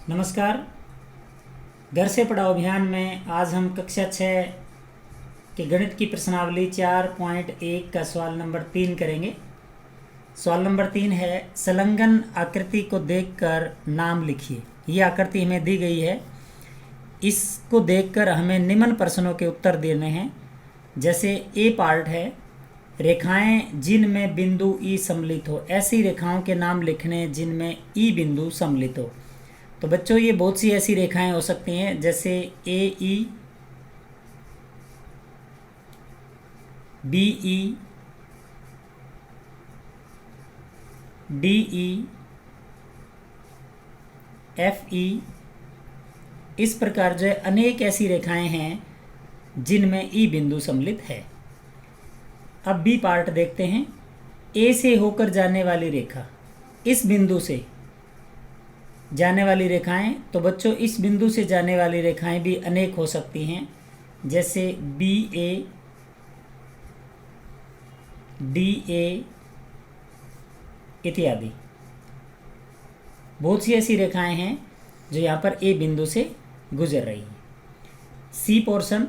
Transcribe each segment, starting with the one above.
नमस्कार। घर से पढ़ाओ अभियान में आज हम कक्षा 6 के गणित की प्रश्नावली 4.1 का सवाल नंबर 3 करेंगे। सवाल नंबर 3 है, संलग्न आकृति को देखकर नाम लिखिए। ये आकृति हमें दी गई है, इसको देखकर हमें निम्न प्रश्नों के उत्तर देने हैं। जैसे ए पार्ट है, रेखाएं जिनमें बिंदु ई सम्मिलित हो। ऐसी रेखाओं के नाम लिखने जिनमें ई बिंदु सम्मिलित हो। तो बच्चों, ये बहुत सी ऐसी रेखाएं हो सकती हैं, जैसे A E, B E, D E, F E. इस प्रकार जो है अनेक ऐसी रेखाएं हैं जिनमें ई बिंदु सम्मिलित है। अब बी पार्ट देखते हैं। ए से होकर जाने वाली रेखा, इस बिंदु से जाने वाली रेखाएं, तो बच्चों इस बिंदु से जाने वाली रेखाएं भी अनेक हो सकती हैं, जैसे बी ए, डी ए इत्यादि। बहुत सी ऐसी रेखाएं हैं जो यहाँ पर ए बिंदु से गुजर रही हैं। सी पोर्शन,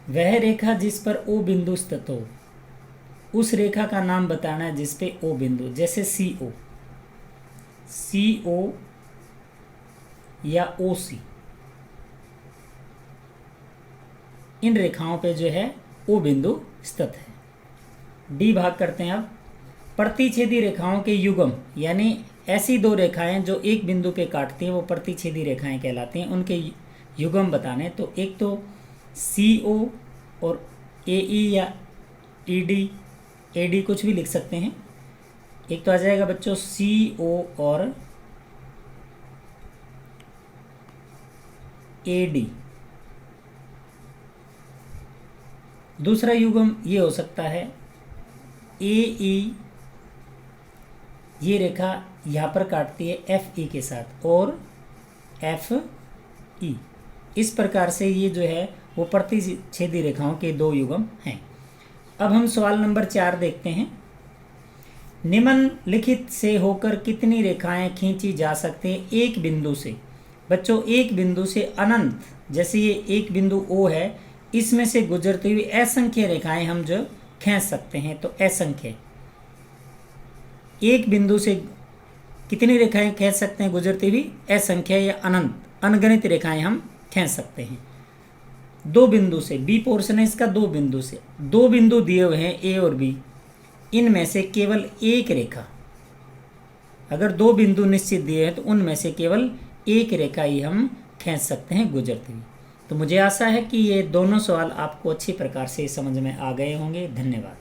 वह रेखा जिस पर ओ बिंदु स्थित हो, उस रेखा का नाम बताना है जिस पे ओ बिंदु, जैसे सी ओ, सी ओ या ओ सी। इन रेखाओं पे जो है ओ बिंदु स्थित है। डी भाग करते हैं अब। प्रतिच्छेदी रेखाओं के युग्म, यानी ऐसी दो रेखाएं जो एक बिंदु पे काटती हैं, वो प्रतिच्छेदी रेखाएं कहलाती हैं। उनके युग्म बताने, तो एक तो सी ओ और ए ई या ई डी, ए डी कुछ भी लिख सकते हैं। एक तो आ जाएगा बच्चों सी ओ और ए डी। दूसरा युग्म ये हो सकता है ए ई, ये रेखा यहाँ पर काटती है एफ ई के साथ, और एफ ई। इस प्रकार से ये जो है वो प्रतिच्छेदी रेखाओं के दो युग्म हैं। अब हम सवाल नंबर 4 देखते हैं। निम्नलिखित से होकर कितनी रेखाएं खींची जा सकती हैं एक बिंदु से। बच्चों, एक बिंदु से अनंत, जैसे ये एक बिंदु ओ है, इसमें से गुजरती हुई असंख्य रेखाएं हम जो खींच सकते हैं। तो असंख्य, एक बिंदु से कितनी रेखाएं खींच सकते हैं गुजरती हुई? असंख्य या अनंत, अनगिनत रेखाएं हम खींच सकते हैं। दो बिंदु से, बी पोर्शन है इसका, दो बिंदु से, दो बिंदु दिए हुए हैं ए और बी, इनमें से केवल एक रेखा, अगर दो बिंदु निश्चित दिए हैं तो उनमें से केवल एक रेखा ही हम खींच सकते हैं गुजरती हुई। तो मुझे आशा है कि ये दोनों सवाल आपको अच्छी प्रकार से समझ में आ गए होंगे। धन्यवाद।